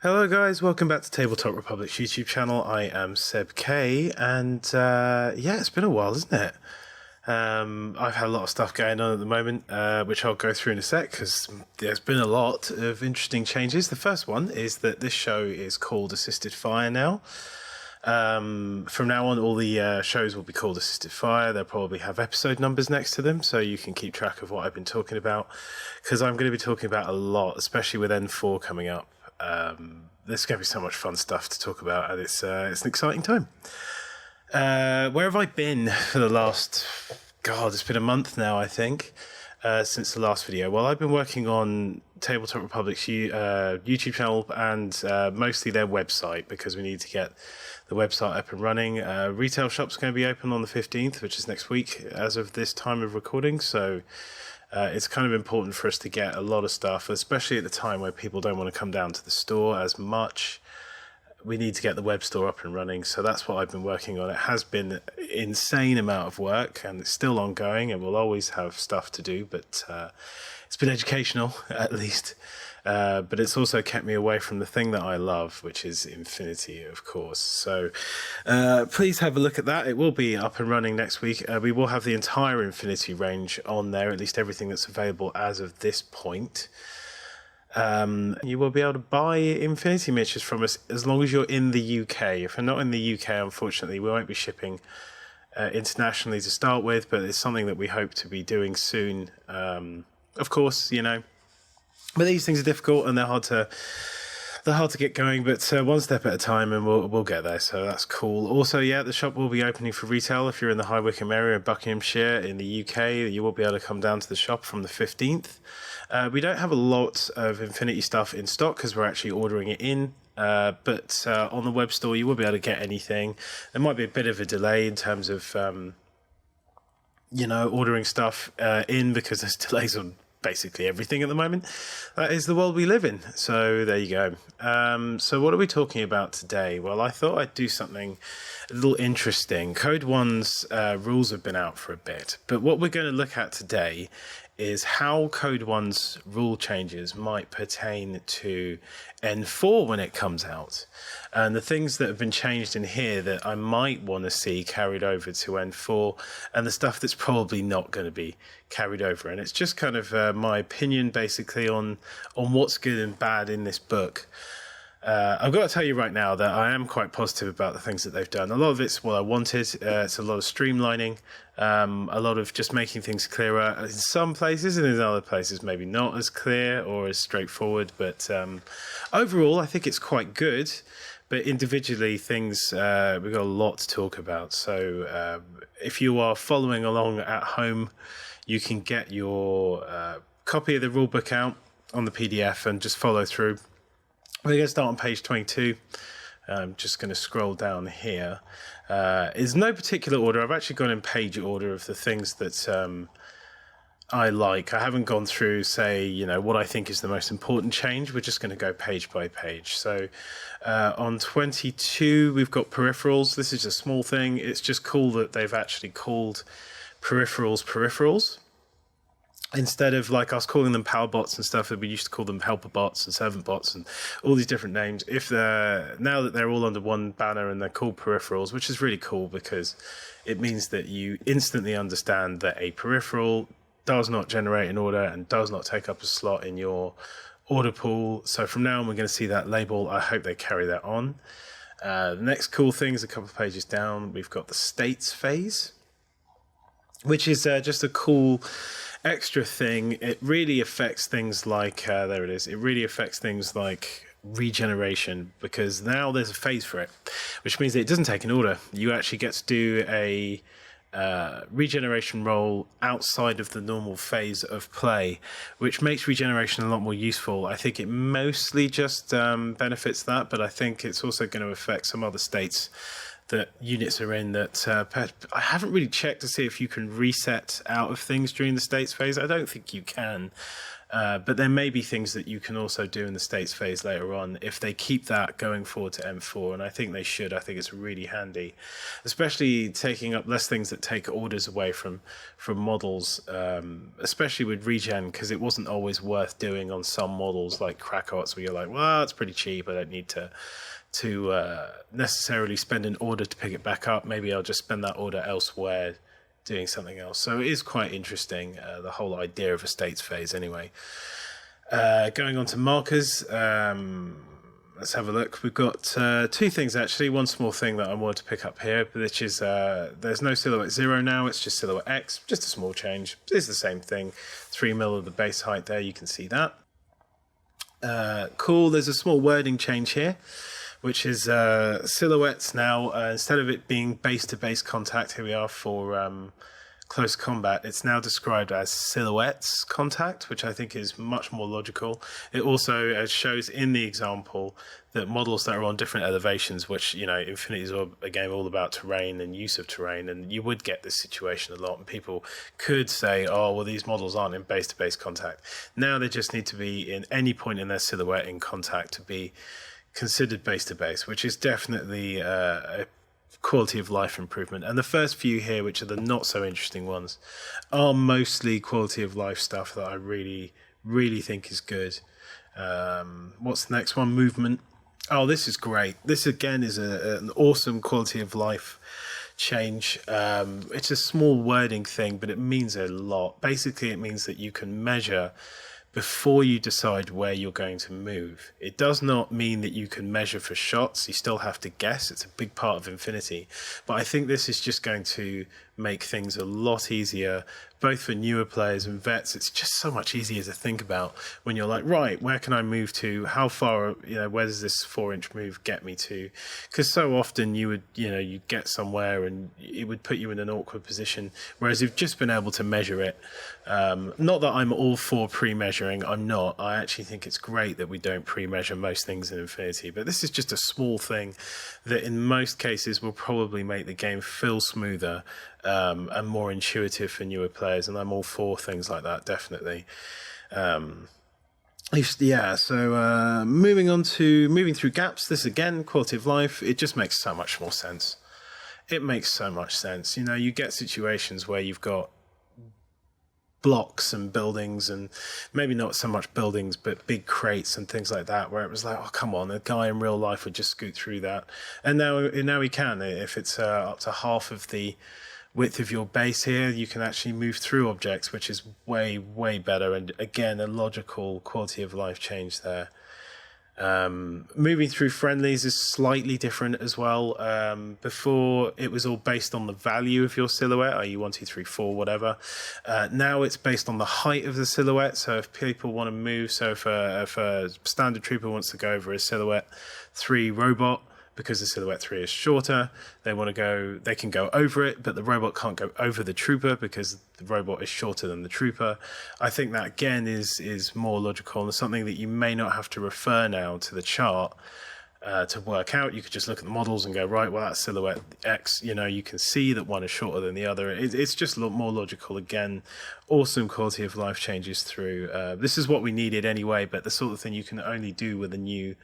Hello guys, welcome back to Tabletop Republic's YouTube channel. I am Seb.k, and it's been a while, isn't it? I've had a lot of stuff going on at the moment, which I'll go through in a sec, because there's been a lot of interesting changes. The first one is that this show is called Assisted Fire now. From now on, all the shows will be called Assisted Fire. They'll probably have episode numbers next to them, so you can keep track of what I've been talking about, because I'm going to be talking about a lot, especially with N4 coming up. There's going to be so much fun stuff to talk about, and it's an exciting time. Where have I been for the last... God, it's been a month now, I think, since the last video. Well, I've been working on Tabletop Republic's YouTube channel and mostly their website, because we need to get the website up and running. Retail shop's going to be open on the 15th, which is next week as of this time of recording, so... it's kind of important for us to get a lot of stuff, especially at the time where people don't want to come down to the store as much. We need to get the web store up and running, so that's what I've been working on. It has been an insane amount of work, and it's still ongoing, and we'll always have stuff to do, but it's been educational, at least. But it's also kept me away from the thing that I love, which is Infinity, of course. So please have a look at that. It will be up and running next week. We will have the entire Infinity range on there, at least everything that's available as of this point. You will be able to buy Infinity miniatures from us as long as you're in the UK. If you're not in the UK, unfortunately, we won't be shipping internationally to start with, but it's something that we hope to be doing soon. Of course, you know, but these things are difficult and they're hard to get going, but one step at a time, and we'll get there, so that's cool. Also, yeah, the shop will be opening for retail. If you're in the High Wycombe area of Buckinghamshire in the UK, you will be able to come down to the shop from the 15th. We don't have a lot of Infinity stuff in stock because we're actually ordering it in, but on the web store you will be able to get anything. There might be a bit of a delay in terms of ordering stuff in, because there's delays on basically everything at the moment. That is the world we live in, so there you go. So what are we talking about today? Well, I thought I'd do something a little interesting. Code 1's rules have been out for a bit, but what we're going to look at today is how Code 1's rule changes might pertain to N4 when it comes out, and the things that have been changed in here that I might want to see carried over to N4, and the stuff that's probably not going to be carried over. And it's just kind of my opinion basically on what's good and bad in this book. I've got to tell you right now that I am quite positive about the things that they've done. A lot of it's what I wanted. It's a lot of streamlining, a lot of just making things clearer in some places, and in other places maybe not as clear or as straightforward. But overall, I think it's quite good. But individually, things we've got a lot to talk about. So if you are following along at home, you can get your copy of the rulebook out on the PDF and just follow through. We're going to start on page 22. I'm just going to scroll down here. There's no particular order. I've actually gone in page order of the things that I like. I haven't gone through, say, what I think is the most important change. We're just going to go page by page. So on 22, we've got peripherals. This is a small thing. It's just cool that they've actually called peripherals. Instead of like us calling them power bots and stuff, that we used to call them helper bots and servant bots and all these different names. Now that they're all under one banner and they're called peripherals, which is really cool because it means that you instantly understand that a peripheral does not generate an order and does not take up a slot in your order pool. So from now on, we're going to see that label. I hope they carry that on. The next cool thing is a couple of pages down. We've got the states phase, which is just a cool extra thing. It really affects things like there it is. It really affects things like regeneration, because now there's a phase for it, which means that it doesn't take an order. You actually get to do a regeneration roll outside of the normal phase of play, which makes regeneration a lot more useful. I think it mostly just benefits that, but I think it's also going to affect some other states that units are in that I haven't really checked to see if you can reset out of things during the states phase. I don't think you can. But there may be things that you can also do in the states phase later on if they keep that going forward to M4, and I think they should. I think it's really handy, especially taking up less things that take orders away from models, especially with regen, because it wasn't always worth doing on some models like Krakots, where you're like, well, it's pretty cheap, I don't need to necessarily spend an order to pick it back up. Maybe I'll just spend that order elsewhere doing something else. So it is quite interesting, the whole idea of a states phase anyway. Going on to markers, let's have a look. We've got two things actually. One small thing that I wanted to pick up here, which is there's no silhouette 0 now, it's just silhouette X, just a small change. It's the same thing, 3 mil of the base height there, you can see that. Cool, there's a small wording change here, which is silhouettes now, instead of it being base-to-base contact, here we are for close combat, it's now described as silhouettes contact, which I think is much more logical. It also shows in the example that models that are on different elevations, which, you know, Infinity is a game all about terrain and use of terrain, and you would get this situation a lot, and people could say, oh, well, these models aren't in base-to-base contact. Now they just need to be in any point in their silhouette in contact to be considered base-to-base, which is definitely a quality of life improvement. And the first few here, which are the not so interesting ones, are mostly quality of life stuff that I really, really think is good. What's the next one? Movement. Oh, this is great. This again is an awesome quality of life change. It's a small wording thing, but it means a lot. Basically, it means that you can measure before you decide where you're going to move. It does not mean that you can measure for shots. You still have to guess. It's a big part of Infinity. But I think this is just going to make things a lot easier, both for newer players and vets. It's just so much easier to think about when you're like, right, where can I move to? How far, you know, where does this 4-inch move get me to? Because so often you would, you know, you get somewhere and it would put you in an awkward position, whereas you've just been able to measure it. Not that I'm all for pre-measuring, I'm not. I actually think it's great that we don't pre-measure most things in Infinity, but this is just a small thing that in most cases will probably make the game feel smoother and more intuitive for newer players, and I'm all for things like that, definitely. Yeah, so moving through gaps, this again, quality of life, it just makes so much more sense. It makes so much sense. You know, you get situations where you've got blocks and buildings, and maybe not so much buildings, but big crates and things like that, where it was like, oh, come on, a guy in real life would just scoot through that. And now he can. If it's up to half of the width of your base here, you can actually move through objects, which is way, way better. And again, a logical quality of life change there. Moving through friendlies is slightly different as well. Before, it was all based on the value of your silhouette, i.e. 1, 2, 3, 4, whatever. Now it's based on the height of the silhouette. So if people want to move, so if a standard trooper wants to go over a silhouette 3 robot, because the silhouette 3 is shorter, they can go over it, but the robot can't go over the trooper because the robot is shorter than the trooper. I think that again is more logical and something that you may not have to refer now to the chart to work out. You could just look at the models and go, right, well, that's silhouette X, you know, you can see that one is shorter than the other. It's just a lot more logical. Again, awesome quality of life changes through. This is what we needed anyway, but the sort of thing you can only do with a new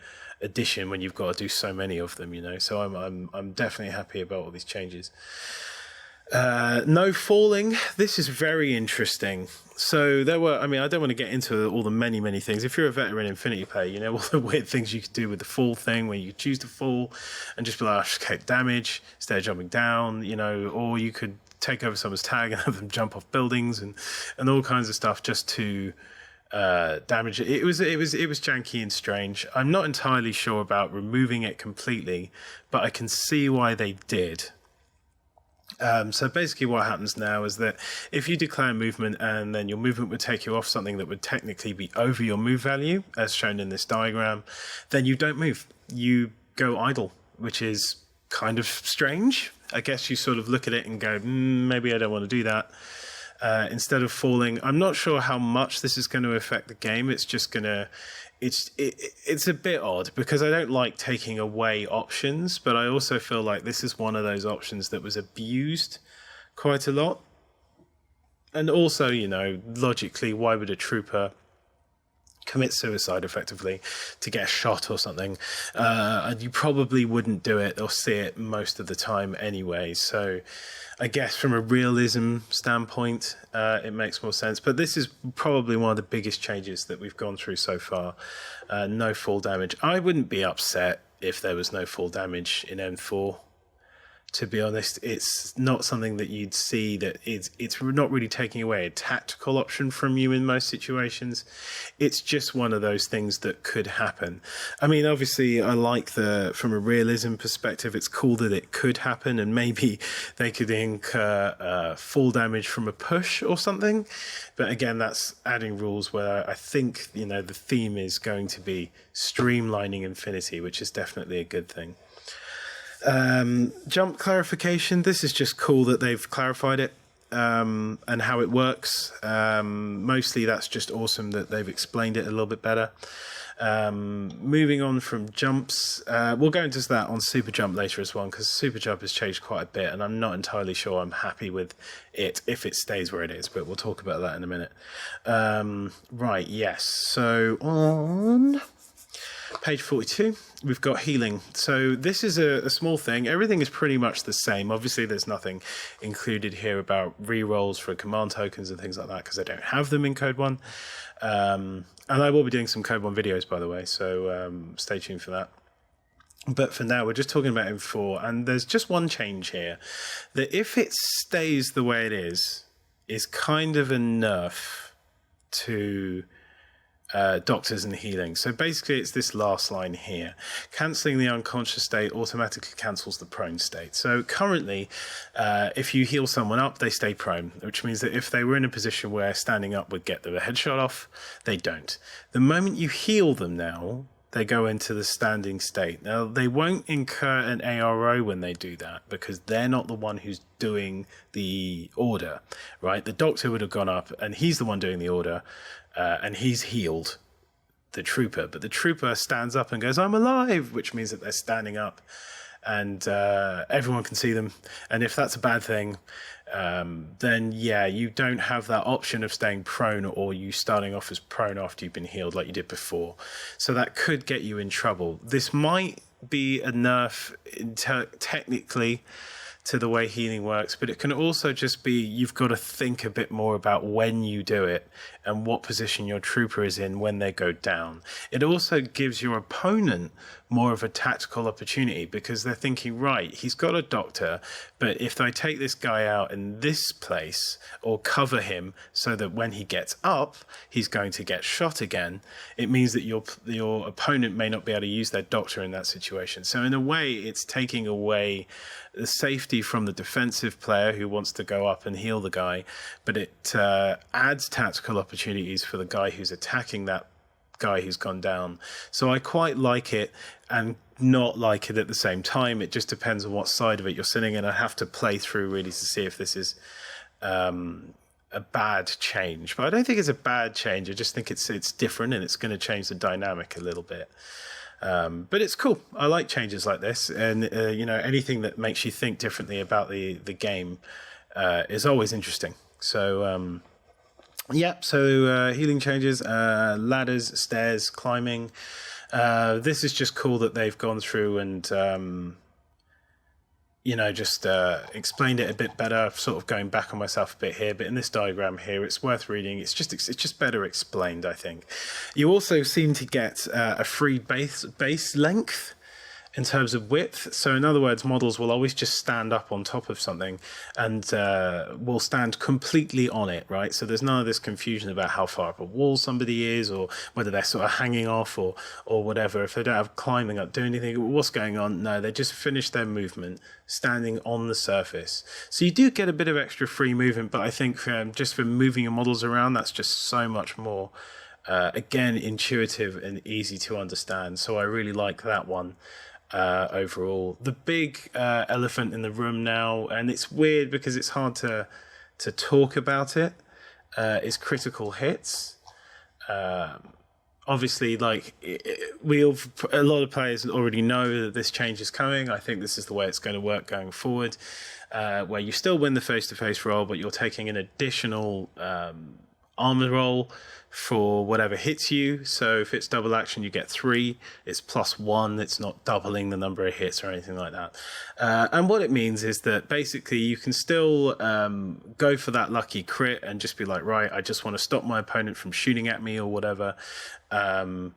edition when you've got to do so many of them, you know. So I'm definitely happy about all these changes. No falling. This is very interesting. So there were, I mean, I don't want to get into all the many things. If you're a veteran Infinity player, you know all the weird things you could do with the fall thing, where you choose to fall and just be like, oh, take damage instead of jumping down, you know, or you could take over someone's tag and have them jump off buildings and all kinds of stuff just to damage it. It was janky and strange. I'm not entirely sure about removing it completely, but I can see why they did. So basically what happens now is that if you declare movement and then your movement would take you off something that would technically be over your move value, as shown in this diagram, then you don't move. You go idle, which is kind of strange. I guess you sort of look at it and go, maybe I don't want to do that. Instead of falling, I'm not sure how much this is going to affect the game. It's just going to... It's a bit odd because I don't like taking away options, but I also feel like this is one of those options that was abused quite a lot. And also, you know, logically, why would a trooper commit suicide effectively to get a shot or something, and you probably wouldn't do it or see it most of the time anyway. So I guess from a realism standpoint, it makes more sense. But this is probably one of the biggest changes that we've gone through so far. No fall damage. I wouldn't be upset if there was no fall damage in M4. To be honest, it's not something that you'd see, that it's not really taking away a tactical option from you in most situations. It's just one of those things that could happen. I mean, obviously, I like from a realism perspective, it's cool that it could happen, and maybe they could incur fall damage from a push or something. But again, that's adding rules where I think, the theme is going to be streamlining Infinity, which is definitely a good thing. Jump clarification. This is just cool that they've clarified it and how it works. Mostly that's just awesome that they've explained it a little bit better. Moving on from jumps, we'll go into that on super jump later as well, because super jump has changed quite a bit, and I'm not entirely sure I'm happy with it if it stays where it is, but we'll talk about that in a minute. Right, yes. So on page 42, we've got healing. So this is a small thing. Everything is pretty much the same. Obviously, there's nothing included here about re-rolls for command tokens and things like that, because I don't have them in Code 1. And I will be doing some Code 1 videos, by the way, so stay tuned for that. But for now, we're just talking about M4, and there's just one change here. That if it stays the way it is kind of a nerf to doctors and healing. So basically it's this last line here. Cancelling the unconscious state automatically cancels the prone state. So currently, if you heal someone up, they stay prone, which means that if they were in a position where standing up would get them a headshot off, they don't. The moment you heal them now, they go into the standing state. Now, they won't incur an ARO when they do that, because they're not the one who's doing the order, right? The doctor would have gone up, and he's the one doing the order, and he's healed the trooper. But the trooper stands up and goes, "I'm alive," which means that they're standing up, and everyone can see them. And if that's a bad thing, then yeah, you don't have that option of staying prone or you starting off as prone after you've been healed like you did before. So that could get you in trouble. This might be a nerf technically to the way healing works, but it can also just be you've got to think a bit more about when you do it and what position your trooper is in when they go down. It also gives your opponent more of a tactical opportunity, because they're thinking, right, he's got a doctor, but if I take this guy out in this place or cover him so that when he gets up, he's going to get shot again, it means that your opponent may not be able to use their doctor in that situation. So in a way, it's taking away the safety from the defensive player who wants to go up and heal the guy, but it adds tactical opportunities for the guy who's attacking that guy who's gone down. So I quite like it and not like it at the same time. It just depends on what side of it you're sitting in. I have to play through really to see if this is a bad change, but I don't think it's a bad change. I just think it's different, and it's going to change the dynamic a little bit. But it's cool. I like changes like this, and anything that makes you think differently about the game is always interesting. So healing changes, ladders, stairs, climbing. This is just cool that they've gone through and just explained it a bit better, sort of going back on myself a bit here, but in this diagram here, it's worth reading. It's just better explained, I think. You also seem to get a free base length in terms of width. So in other words, models will always just stand up on top of something and will stand completely on it, right? So there's none of this confusion about how far up a wall somebody is, or whether they're sort of hanging off or whatever. If they don't have climbing up, do anything, what's going on? No, they just finish their movement standing on the surface. So you do get a bit of extra free movement, but I think just for moving your models around, that's just so much more, again, intuitive and easy to understand. So I really like that one. Overall, the big elephant in the room now, and it's weird because it's hard to talk about it, is critical hits. Obviously, a lot of players already know that this change is coming. I think this is the way it's going to work going forward, where you still win the face-to-face roll, but you're taking an additional armor roll for whatever hits you. So if it's double action, you get 3. It's +1. It's not doubling the number of hits or anything like that. And what it means is that basically you can still go for that lucky crit and just be like, right, I just want to stop my opponent from shooting at me or whatever. And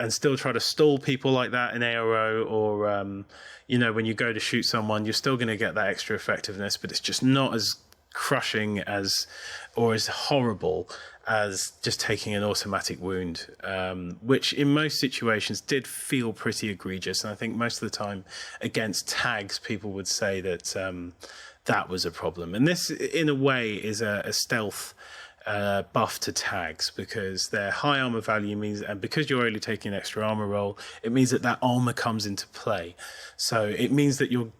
still try to stall people like that in ARO, or when you go to shoot someone, you're still going to get that extra effectiveness, but it's just not as crushing as horrible as just taking an automatic wound, which in most situations did feel pretty egregious. And I think most of the time against tags, people would say that that was a problem. And this, in a way, is a stealth buff to tags, because their high armor value means, and because you're only taking an extra armor roll, it means that armor comes into play. So it means that your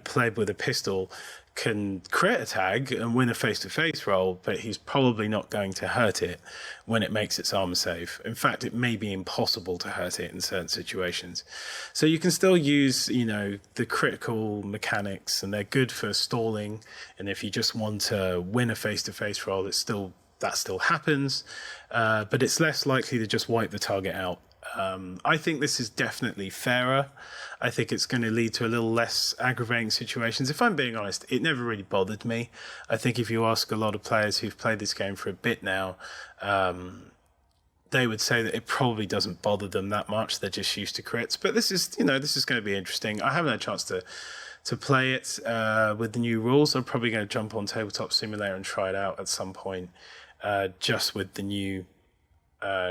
pleb with a pistol can crit a tag and win a face-to-face roll, but he's probably not going to hurt it when it makes its armor save. In fact, it may be impossible to hurt it in certain situations. So you can still use, the critical mechanics, and they're good for stalling. And if you just want to win a face-to-face roll, that still happens, but it's less likely to just wipe the target out. I think this is definitely fairer. I think it's going to lead to a little less aggravating situations. If I'm being honest, it never really bothered me. I think if you ask a lot of players who've played this game for a bit now, they would say that it probably doesn't bother them that much. They're just used to crits. But this is going to be interesting. I haven't had a chance to play it with the new rules. I'm probably going to jump on Tabletop Simulator and try it out at some point, just with the new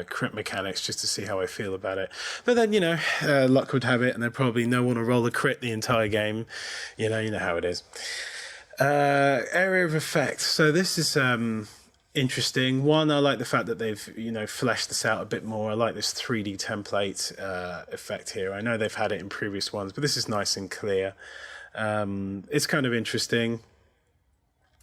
crit mechanics, just to see how I feel about it. But then luck would have it, and there'd probably no one to roll a crit the entire game. You know how it is. Area of effect. So this is interesting. One, I like the fact that they've fleshed this out a bit more. I like this 3D template effect here. I know they've had it in previous ones, but this is nice and clear. It's kind of interesting.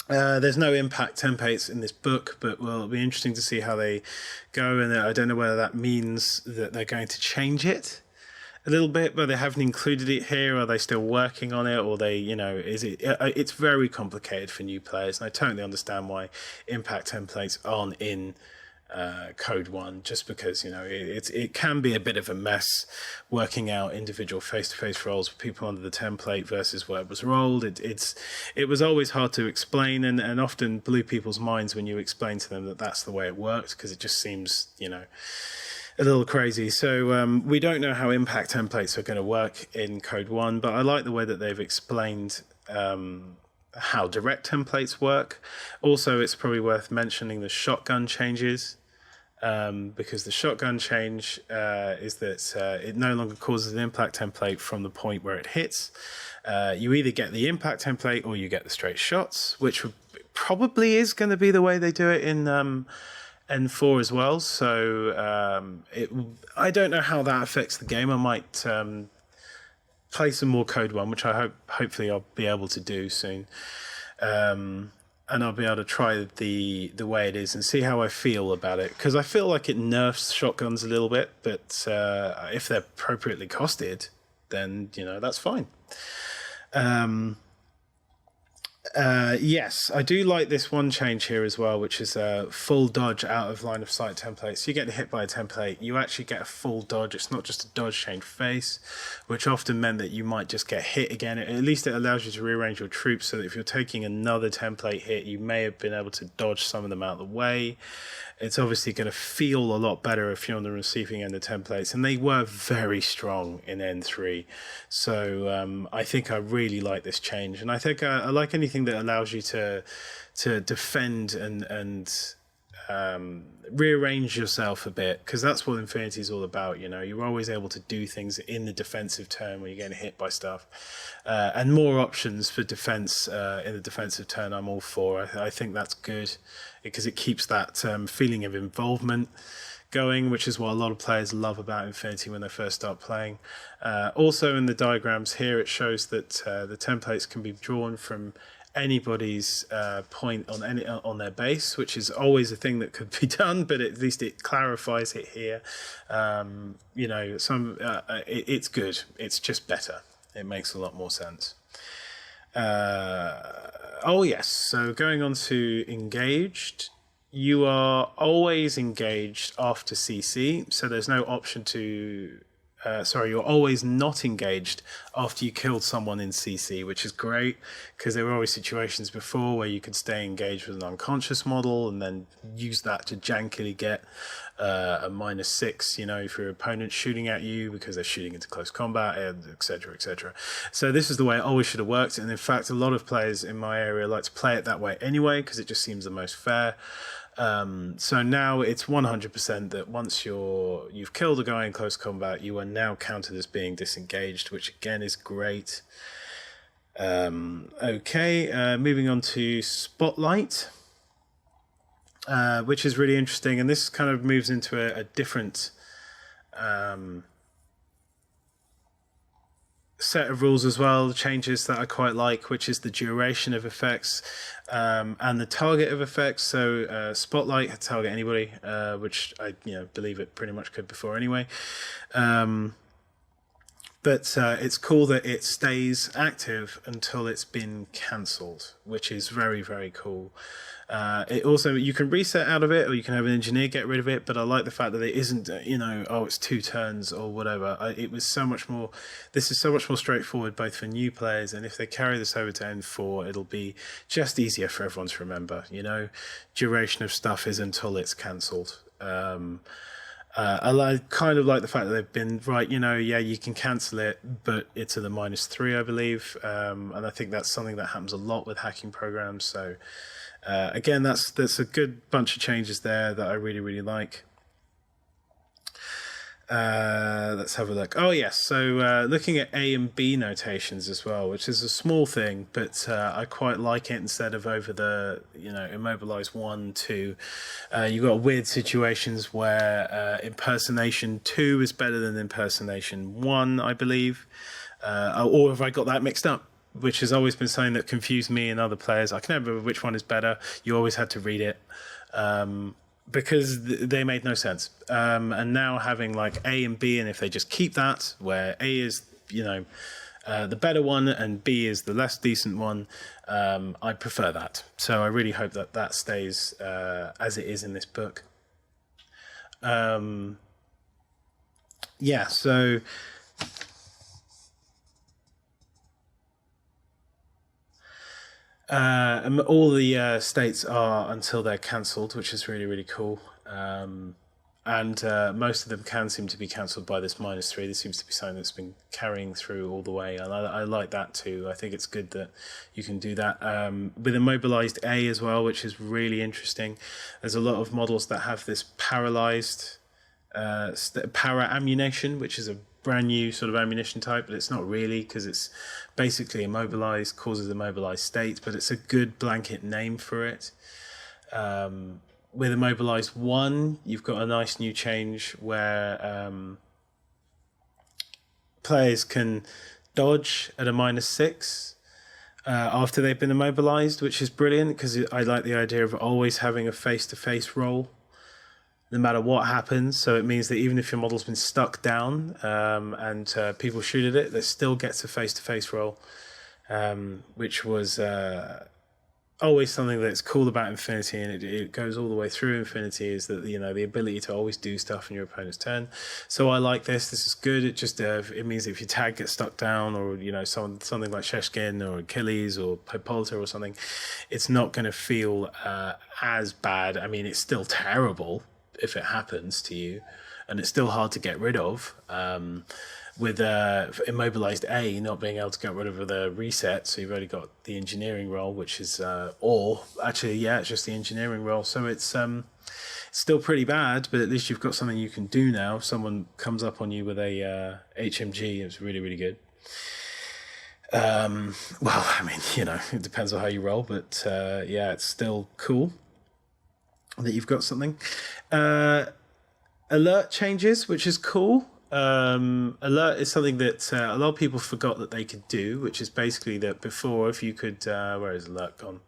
There's no impact templates in this book, but it'll be interesting to see how they go. And I don't know whether that means that they're going to change it a little bit, but they haven't included it here. Are they still working on it? Or it's very complicated for new players. And I totally understand why impact templates aren't in Code 1, just because it can be a bit of a mess working out individual face-to-face rolls with people under the template versus what was rolled. It was always hard to explain, and often blew people's minds when you explain to them that that's the way it worked, because it just seems a little crazy. So we don't know how impact templates are going to work in Code 1, but I like the way that they've explained how direct templates work. Also, it's probably worth mentioning the shotgun changes, because the shotgun change is that it no longer causes an impact template from the point where it hits. You either get the impact template or you get the straight shots, which probably is going to be the way they do it in N4 as well. So I don't know how that affects the game. I might play some more Code 1, which hopefully I'll be able to do soon. And I'll be able to try the way it is and see how I feel about it. Because I feel like it nerfs shotguns a little bit, but if they're appropriately costed, then, that's fine. Yes, I do like this one change here as well, which is a full dodge out of line of sight template. So you get hit by a template, you actually get a full dodge. It's not just a dodge change face, which often meant that you might just get hit again. At least it allows you to rearrange your troops so that if you're taking another template hit, you may have been able to dodge some of them out of the way. It's obviously going to feel a lot better if you're on the receiving end of templates, and they were very strong in N3. So I think I really like this change, and I think I like anything that allows you to defend and rearrange yourself a bit, because that's what Infinity is all about. You're always able to do things in the defensive turn when you're getting hit by stuff, and more options for defense in the defensive turn I'm all for. I think that's good, because it keeps that feeling of involvement going, which is what a lot of players love about Infinity when they first start playing. Also in the diagrams here, it shows that the templates can be drawn from anybody's point on their base, which is always a thing that could be done, but at least it clarifies it here. It's good. It's just better. It makes a lot more sense. Oh yes, so going on to engaged. you are always engaged after CC, so there's no option to... you're always not engaged after you killed someone in CC, which is great, because there were always situations before where you could stay engaged with an unconscious model and then use that to jankily get a -6, if your opponent's shooting at you because they're shooting into close combat, etc., etc. So this is the way it always should have worked, and in fact, a lot of players in my area like to play it that way anyway, because it just seems the most fair. So now it's 100% that once you've killed a guy in close combat, you are now counted as being disengaged, which again is great. Moving on to Spotlight, which is really interesting, and this kind of moves into a different set of rules as well, changes that I quite like, which is the duration of effects and the target of effects. So Spotlight can target anybody, which I believe it pretty much could before anyway. But it's cool that it stays active until it's been cancelled, which is very, very cool. It also, you can reset out of it, or you can have an engineer get rid of it, but I like the fact that it isn't, it's 2 turns or whatever. This is so much more straightforward, both for new players, and if they carry this over to N4, it'll be just easier for everyone to remember. Duration of stuff is until it's cancelled. I kind of like the fact that they've been right, you can cancel it, but it's at the -3, I believe. And I think that's something that happens a lot with hacking programs. So again, that's a good bunch of changes there that I really, really like. Let's have a look. Oh yes, so looking at A and B notations as well, which is a small thing, but I quite like it. Instead of over the immobilize 1, 2, you've got weird situations where impersonation 2 is better than impersonation 1, I believe, or have I got that mixed up? Which has always been something that confused me and other players. I can never remember which one is better. You always had to read it. Because they made no sense. And now having like A and B, and if they just keep that, where A is, the better one and B is the less decent one, I prefer that. So I really hope that stays as it is in this book. So... all the states are until they're cancelled, which is really, really cool. And most of them can seem to be cancelled by this -3. This seems to be something that's been carrying through all the way, and I like that too. I think it's good that you can do that. With immobilized A as well, which is really interesting. There's a lot of models that have this paralyzed para ammunition, which is a brand new sort of ammunition type, but it's not really, because it's basically immobilized, causes immobilized state, but it's a good blanket name for it. With immobilized 1, you've got a nice new change where players can dodge at a -6 after they've been immobilized, which is brilliant, because I like the idea of always having a face-to-face roll no matter what happens. So it means that even if your model's been stuck down and people shoot at it, it still gets a face-to-face roll, which was always something that's cool about Infinity, and it goes all the way through Infinity, is that the ability to always do stuff in your opponent's turn. So I like this. This is good. It just it means that if your tag gets stuck down, or something like Sheshkin or Achilles or Hippolyta or something, it's not going to feel as bad. I mean, it's still terrible if it happens to you, and it's still hard to get rid of. With immobilized A not being able to get rid of the reset, so you've only got the engineering roll, which is it's just the engineering roll. So it's still pretty bad, but at least you've got something you can do now. If someone comes up on you with a HMG, it's really, really good. Well, I mean, it depends on how you roll, but it's still cool that you've got something. Alert changes, which is cool. Alert is something that a lot of people forgot that they could do, which is basically that before, if you could where is alert gone?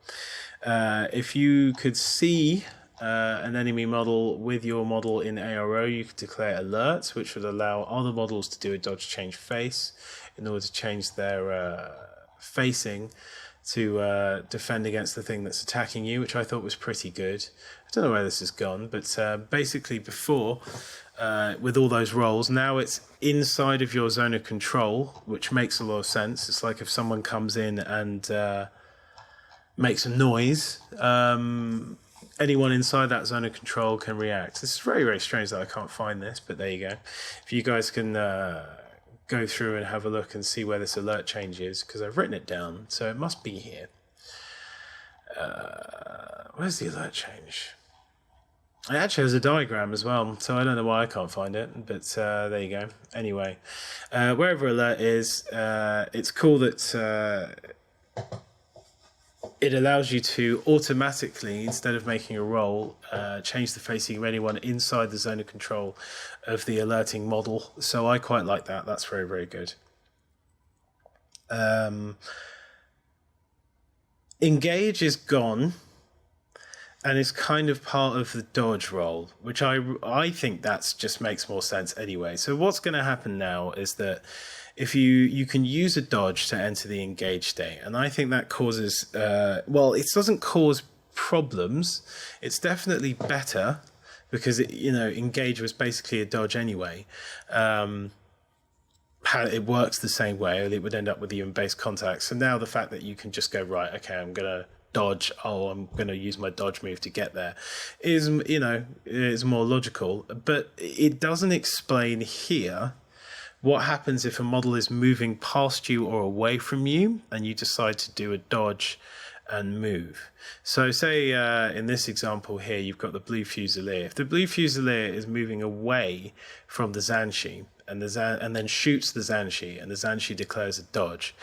If you could see an enemy model with your model in ARO, you could declare alert, which would allow other models to do a dodge change face in order to change their facing to defend against the thing that's attacking you, which I thought was pretty good. I don't know where this has gone, but basically before, with all those rolls, now it's inside of your zone of control, which makes a lot of sense. It's like if someone comes in and makes a noise, anyone inside that zone of control can react. This is very, very strange that I can't find this, but there you go. If you guys can go through and have a look and see where this alert change is, because I've written it down, so it must be here. Where's the alert change? It actually has a diagram as well, so I don't know why I can't find it, but there you go. Anyway, wherever alert is, it's cool that it allows you to automatically, instead of making a roll, change the facing of anyone inside the zone of control of the alerting model. So I quite like that. That's very, very good. Engage is gone, and it's kind of part of the dodge roll, which I think that's just makes more sense anyway. So what's going to happen now is that if you can use a dodge to enter the engage state, and I think that causes well, it doesn't cause problems. It's definitely better because engage was basically a dodge anyway. It works the same way, it would end up with you in base contact. So now the fact that you can just go, right, okay, I'm gonna dodge, I'm going to use my dodge move to get there, is more logical. But it doesn't explain here what happens if a model is moving past you or away from you and you decide to do a dodge and move. So say in this example here, you've got the blue Fusilier. If the blue Fusilier is moving away from the Zhanshi and then shoots the Zhanshi, and the Zhanshi declares a dodge,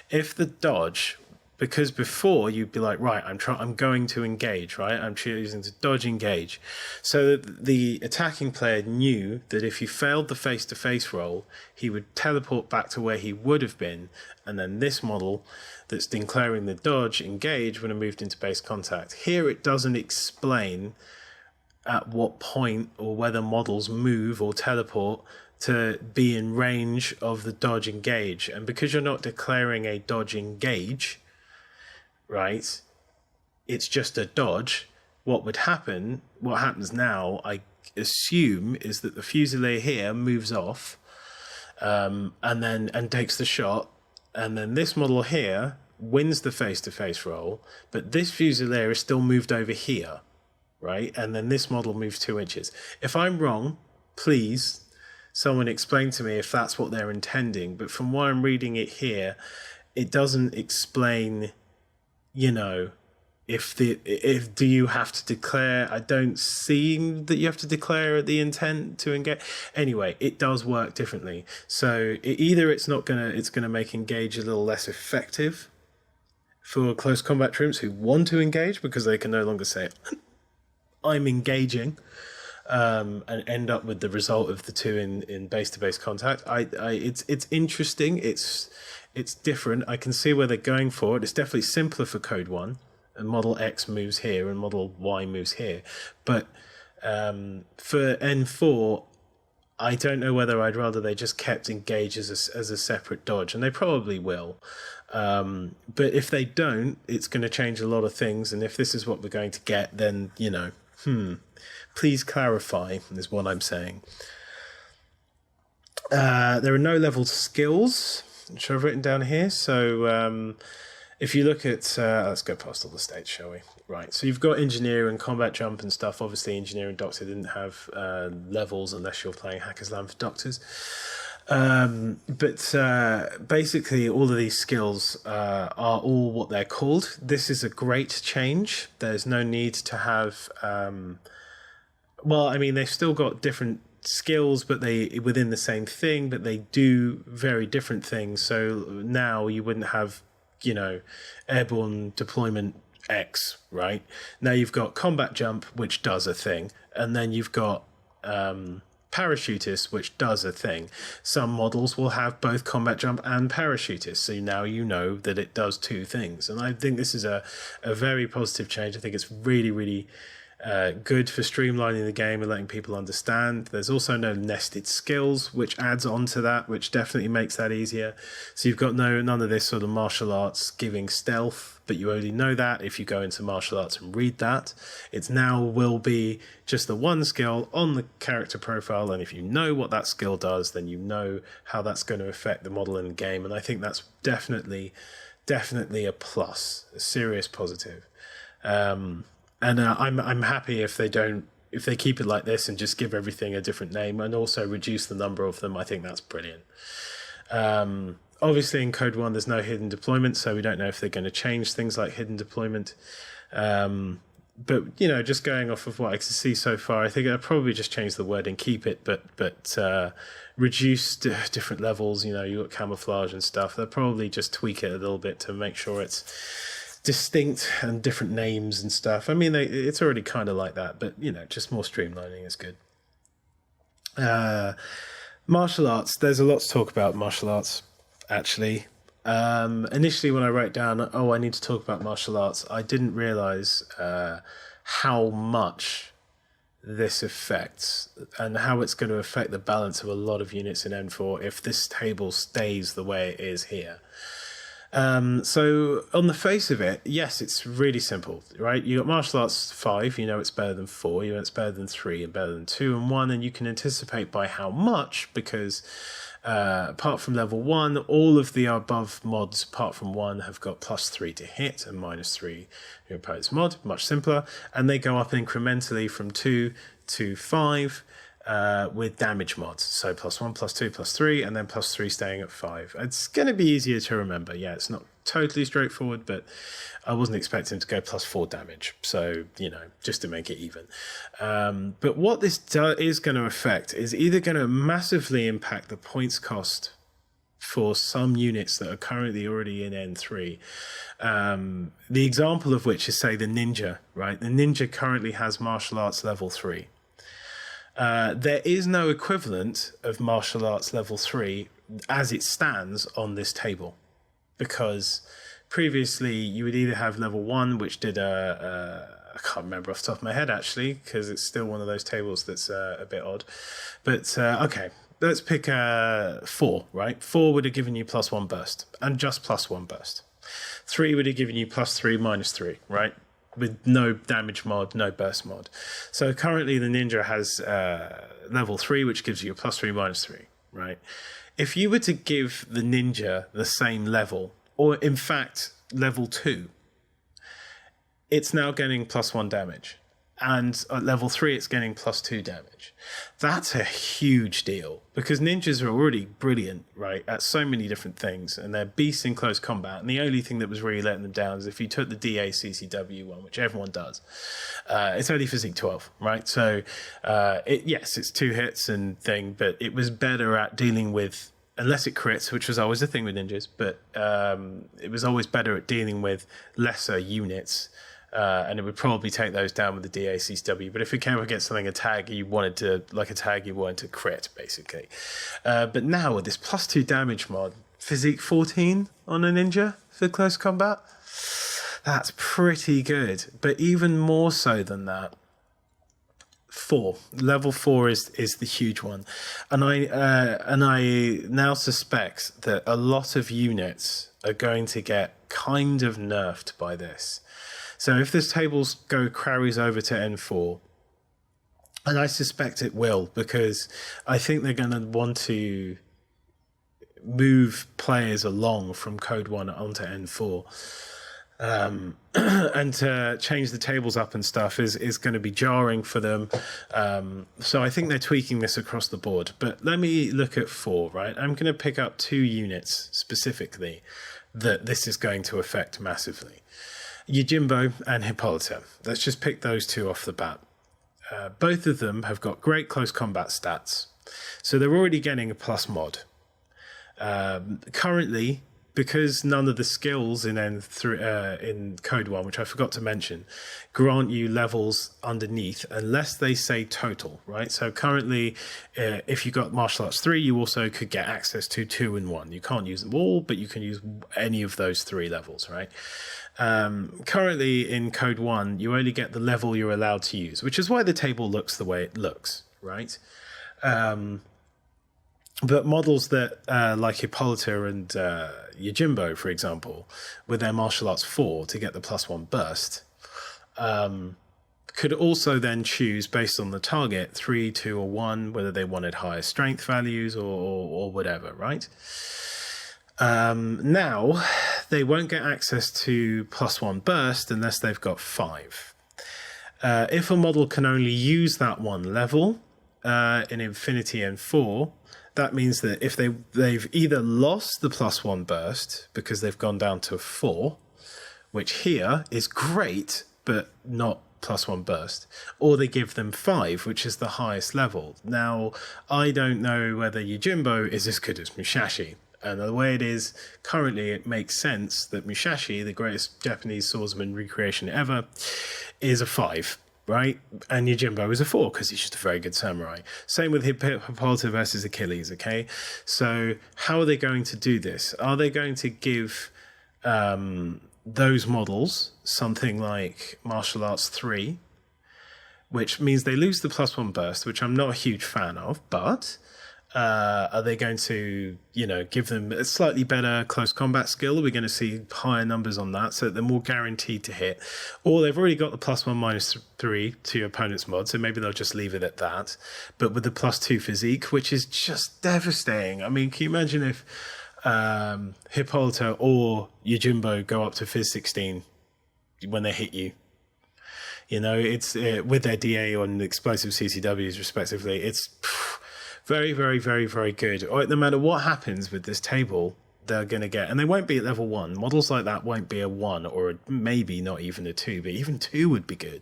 if the dodge, because before you'd be like, right, I'm going to engage, right? I'm choosing to dodge engage. So the attacking player knew that if he failed the face-to-face roll, he would teleport back to where he would have been, and then this model that's declaring the dodge engage would have moved into base contact. Here it doesn't explain at what point or whether models move or teleport to be in range of the dodge engage. And because you're not declaring a dodge engage, right, it's just a dodge, what happens now, I assume, is that the Fusilier here moves off and takes the shot, and then this model here wins the face-to-face roll, but this Fusilier is still moved over here, right? And then this model moves 2 inches. If I'm wrong, please someone explain to me if that's what they're intending, but from what I'm reading it here, it doesn't explain, if do you have to declare? I don't see that you have to declare the intent to engage. Anyway, it does work differently. So either it's gonna make engage a little less effective for close combat troops who want to engage because they can no longer say I'm engaging, and end up with the result of the two in base-to-base contact. It's interesting. It's different. I can see where they're going for it. It's definitely simpler for Code 1. And Model X moves here and Model Y moves here. But for N4, I don't know whether I'd rather they just kept engage as a separate dodge. And they probably will. But if they don't, it's going to change a lot of things. And if this is what we're going to get, then, please clarify, is what I'm saying. There are no level skills, which I've written down here. So if you look at, let's go past all the states, shall we? Right, so you've got engineer and combat jump and stuff. Obviously, engineer and doctor didn't have levels unless you're playing Hackers Land for doctors. But basically, all of these skills are all what they're called. This is a great change. There's no need to have... they've still got different skills, but they within the same thing, but they do very different things. So now you wouldn't have, airborne deployment X, right? Now you've got combat jump, which does a thing, and then you've got parachutist, which does a thing. Some models will have both combat jump and parachutist, so now you know that it does two things. And I think this is a very positive change. I think it's really, really good for streamlining the game and letting people understand. There's also no nested skills, which adds on to that, which definitely makes that easier. So you've got none of this sort of martial arts giving stealth, but you only know that if you go into martial arts and read that. It's now will be just the one skill on the character profile, and if you know what that skill does, then you know how that's going to affect the model in the game. And I think that's definitely a plus, a serious positive. And I'm happy if they keep it like this and just give everything a different name and also reduce the number of them. I think that's brilliant. Obviously in Code 1 there's no hidden deployment, so we don't know if they're going to change things like hidden deployment. But just going off of what I can see so far, I think I'll probably just change the word and keep it, but reduce different levels. You got camouflage and stuff. They'll probably just tweak it a little bit to make sure it's distinct and different names and stuff. I mean, it's already kind of like that, but just more streamlining is good. Martial arts. There's a lot to talk about martial arts, actually. Initially, when I wrote down, I need to talk about martial arts, I didn't realize how much this affects and how it's going to affect the balance of a lot of units in N4 if this table stays the way it is here. So on the face of it, yes, it's really simple, right? You got martial arts 5, it's better than 4, it's better than 3 and better than 2 and 1, and you can anticipate by how much, because apart from level 1, all of the above mods apart from 1 have got +3 to hit and -3 your opponent's mod, much simpler, and they go up incrementally from 2 to 5 with damage mods. So +1, +2, +3, and then +3 staying at 5. It's going to be easier to remember. Yeah, it's not totally straightforward, but I wasn't expecting to go +4 damage. So, just to make it even. But what this is going to affect is either going to massively impact the points cost for some units that are currently already in N3. The example of which is, say, the Ninja, right? The Ninja currently has martial arts level 3. There is no equivalent of martial arts level 3 as it stands on this table, because previously you would either have level 1, which did I can't remember off the top of my head actually, because it's still one of those tables that's a bit odd. But okay, let's pick 4, right? 4 would have given you +1 burst and just +1 burst. 3 would have given you +3, -3, right? With no damage mod, no burst mod. So currently the Ninja has level 3, which gives you a +3, -3, right? If you were to give the Ninja the same level, or in fact level 2, it's now getting +1 damage. And at level 3, it's getting +2 damage. That's a huge deal, because ninjas are already brilliant, right, at so many different things, and they're beasts in close combat. And the only thing that was really letting them down is if you took the DACCW one, which everyone does, it's only physique 12, right? So, yes, it's 2 hits and thing, but it was better at dealing with, unless it crits, which was always the thing with ninjas, but it was always better at dealing with lesser units. And it would probably take those down with the DACW. But if it came up against something, a tag you wanted to crit, basically. But now with this +2 damage mod, physique 14 on a ninja for close combat, that's pretty good. But even more so than that, 4. Level 4 is the huge one. And I now suspect that a lot of units are going to get kind of nerfed by this. So if this table carries over to N4, and I suspect it will, because I think they're going to want to move players along from Code 1 onto N4. And to change the tables up and stuff is going to be jarring for them. So I think they're tweaking this across the board. But let me look at 4, right? I'm going to pick up 2 units specifically that this is going to affect massively. Yojimbo and Hippolyta. Let's just pick those 2 off the bat. Both of them have got great close combat stats, so they're already getting a plus mod. Currently, because none of the skills in in Code 1, which I forgot to mention, grant you levels underneath unless they say total, right? So currently, if you got Martial Arts 3, you also could get access to 2 and 1. You can't use them all, but you can use any of those 3 levels, right? Currently in Code 1, you only get the level you're allowed to use, which is why the table looks the way it looks, right? But models that like Hippolyta and Yojimbo, for example, with their Martial Arts 4 to get the +1 burst, could also then choose based on the target 3, 2, or 1, whether they wanted higher strength values or whatever, right? Now, they won't get access to +1 burst unless they've got 5. If a model can only use that one level in Infinity N4, that means that if they've either lost the +1 burst because they've gone down to 4, which here is great, but not +1 burst, or they give them 5, which is the highest level. Now, I don't know whether Yojimbo is as good as Musashi. And the way it is currently, it makes sense that Musashi, the greatest Japanese swordsman recreation ever, is a 5. Right? And Yojimbo is a 4 because he's just a very good samurai. Same with Hippolyta versus Achilles, okay? So how are they going to do this? Are they going to give those models something like Martial Arts 3, which means they lose the +1 burst, which I'm not a huge fan of, but are they going to, give them a slightly better close combat skill? We're going to see higher numbers on that, so they're more guaranteed to hit. Or they've already got the +1 -3 to your opponent's mod, so maybe they'll just leave it at that. But with the +2 physique, which is just devastating. I mean, can you imagine if Hippolyta or Yojimbo go up to Phys 16 when they hit you? It's with their DA on explosive CCWs respectively. It's very, very, very, very good. No matter what happens with this table, they're going to get, and they won't be at level 1. Models like that won't be a 1 or maybe not even a 2, but even 2 would be good.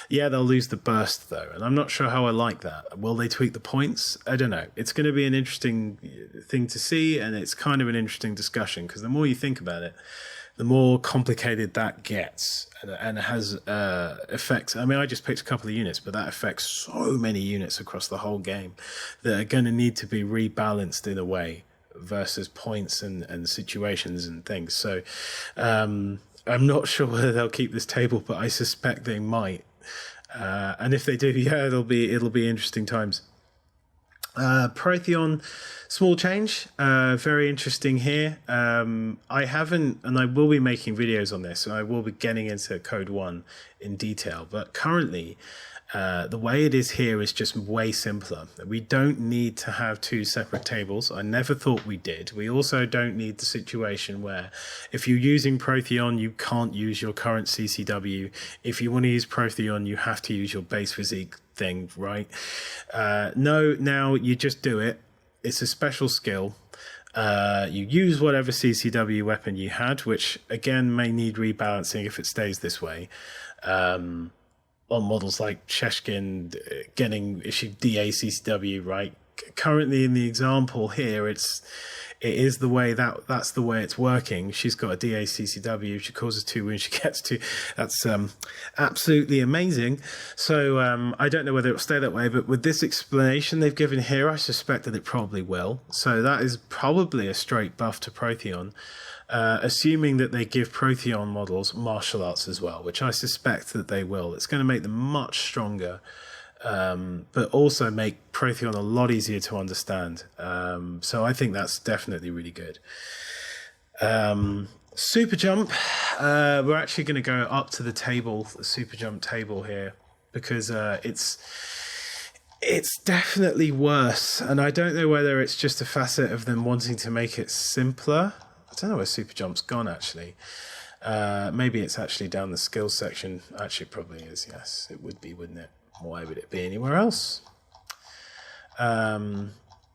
Yeah, they'll lose the burst though, and I'm not sure how I like that. Will they tweak the points? I don't know. It's going to be an interesting thing to see, and it's kind of an interesting discussion because the more you think about it, the more complicated that gets, and it has effects. I mean, I just picked a couple of units, but that affects so many units across the whole game that are going to need to be rebalanced in a way versus points and situations and things. So I'm not sure whether they'll keep this table, but I suspect they might. And if they do, yeah, it'll be interesting times. Protheon, small change, very interesting here. I haven't, and I will be making videos on this, and I will be getting into Code 1 in detail, but currently the way it is here is just way simpler. We don't need to have 2 separate tables. I never thought we did. We also don't need the situation where if you're using Protheon, you can't use your current CCW. If you want to use Protheon, you have to use your base physique thing, right? No, now you just do it. It's a special skill. You use whatever CCW weapon you had, which again may need rebalancing if it stays this way. On models like Sheshkin getting issued DA CCW, right? Currently in the example here, it is the way that's the way it's working. She's got a DA CCW. She causes 2 wounds. She gets 2. That's absolutely amazing. So I don't know whether it'll stay that way, but with this explanation they've given here, I suspect that it probably will. So that is probably a straight buff to Protheon. Assuming that they give Protheon models martial arts as well, which I suspect that they will. It's going to make them much stronger, but also make Protheon a lot easier to understand. So I think that's definitely really good. Super jump. We're actually going to go up to the table, the super jump table here, because it's definitely worse. And I don't know whether it's just a facet of them wanting to make it simpler. I don't know where super jump's gone, actually. Maybe it's actually down the skills section. Actually, it probably is, yes. It would be, wouldn't it? Why would it be anywhere else?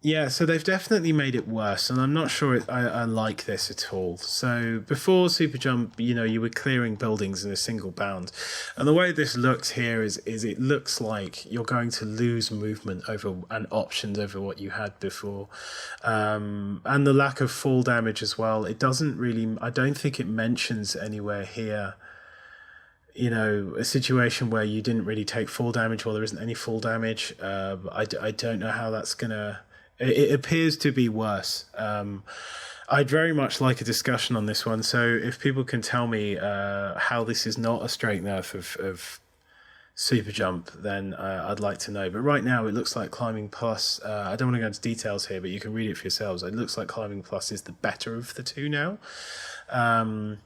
Yeah, so they've definitely made it worse, and I'm not sure I like this at all. So before Super Jump, you were clearing buildings in a single bound, and the way this looks here is it looks like you're going to lose movement over and options over what you had before, and the lack of fall damage as well. It doesn't really. I don't think it mentions anywhere here, a situation where you didn't really take fall damage, or there isn't any fall damage. I don't know how that's gonna. It appears to be worse. I'd very much like a discussion on this one. So if people can tell me how this is not a straight nerf of Super Jump, then I'd like to know. But right now it looks like Climbing Plus, I don't want to go into details here, but you can read it for yourselves. It looks like Climbing Plus is the better of the two now. But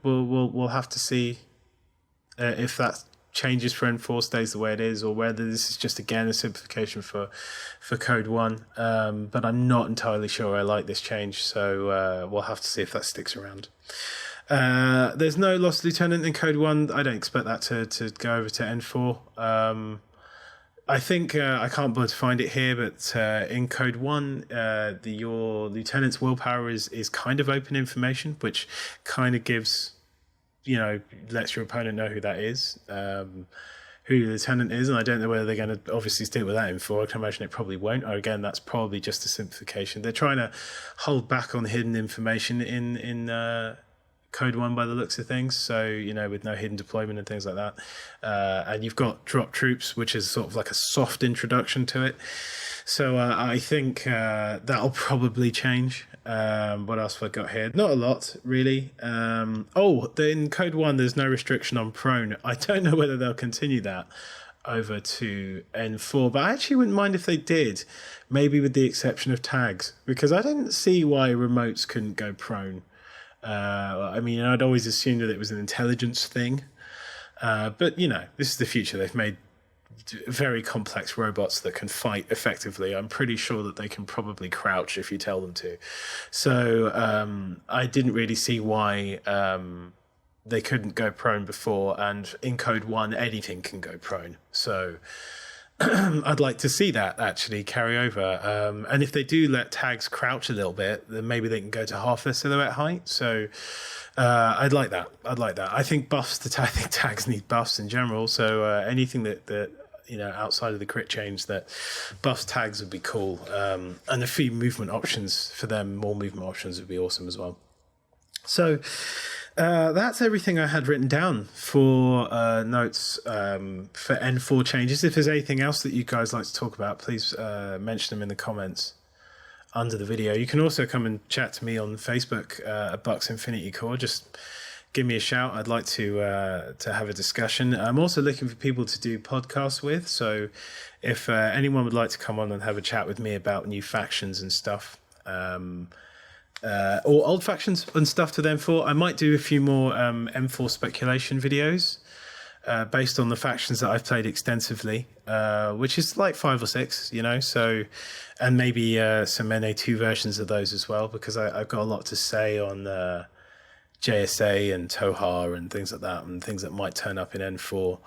we'll have to see if that changes for N4, stays the way it is, or whether this is just again a simplification for Code 1. But I'm not entirely sure I like this change, so we'll have to see if that sticks around. There's no Lost Lieutenant in Code 1. I don't expect that to go over to N4. I think I can't bother to find it here, but in Code 1, your lieutenant's willpower is kind of open information, which kind of gives, lets your opponent know who that is, who your lieutenant is, and I don't know whether they're going to obviously stick with that info. I can imagine it probably won't. Or again, that's probably just a simplification. They're trying to hold back on hidden information in Code 1 by the looks of things, so with no hidden deployment and things like that, and you've got drop troops, which is sort of like a soft introduction to it, so I think that'll probably change. What else have I got here? Not a lot really. In Code 1 there's no restriction on prone. I don't know whether they'll continue that over to N4, but I actually wouldn't mind if they did, maybe with the exception of tags, because I didn't see why remotes couldn't go prone. I'd always assumed that it was an intelligence thing. But, this is the future. They've made very complex robots that can fight effectively. I'm pretty sure that they can probably crouch if you tell them to. So I didn't really see why they couldn't go prone before. And in Code 1, anything can go prone. So I'd like to see that actually carry over. And if they do let tags crouch a little bit, then maybe they can go to half their silhouette height. So I'd like that. I think I think tags need buffs in general. So anything that outside of the crit change that buffs tags would be cool. And a few movement options for them, more movement options would be awesome as well. So that's everything I had written down for notes for N4 changes. If there's anything else that you guys like to talk about, please mention them in the comments under the video. You can also come and chat to me on Facebook at Bucks Infinity Core. Just give me a shout. I'd like to have a discussion. I'm also looking for people to do podcasts with. So if anyone would like to come on and have a chat with me about new factions and stuff, or old factions and stuff to the M4, I might do a few more M4 speculation videos based on the factions that I've played extensively, which is like 5 or 6, so, and maybe some NA2 versions of those as well, because I've got a lot to say on JSA and Tohar and things like that, and things that might turn up in N4.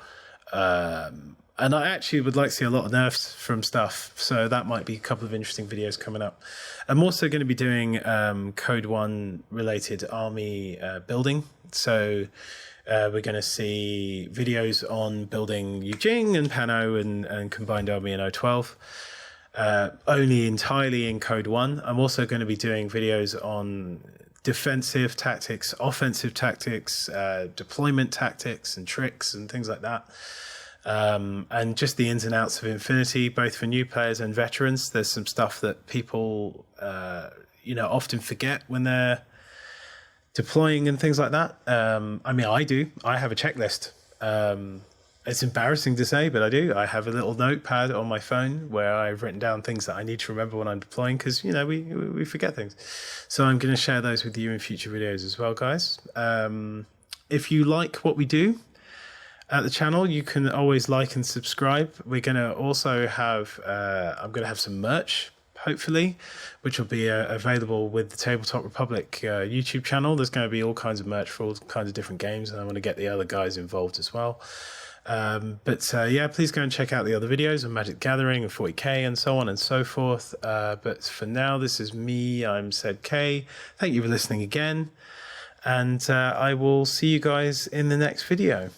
And I actually would like to see a lot of nerfs from stuff, so that might be a couple of interesting videos coming up. I'm also going to be doing Code 1 related army building, so we're going to see videos on building Yujing and Pano and Combined Army in 012, only entirely in Code 1. I'm also going to be doing videos on defensive tactics, offensive tactics, deployment tactics and tricks and things like that. And just the ins and outs of Infinity, both for new players and veterans. There's some stuff that people, often forget when they're deploying and things like that. I do. I have a checklist. It's embarrassing to say, but I do. I have a little notepad on my phone where I've written down things that I need to remember when I'm deploying, because, we forget things. So I'm going to share those with you in future videos as well, guys. If you like what we do at the channel, you can always like and subscribe. We're going to also have, I'm going to have some merch, hopefully, which will be available with the Tabletop Republic YouTube channel. There's going to be all kinds of merch for all kinds of different games, and I want to get the other guys involved as well. Yeah, please go and check out the other videos on Magic the Gathering and 40k and so on and so forth. But for now, this is me. I'm Seb.k. Thank you for listening again. And I will see you guys in the next video.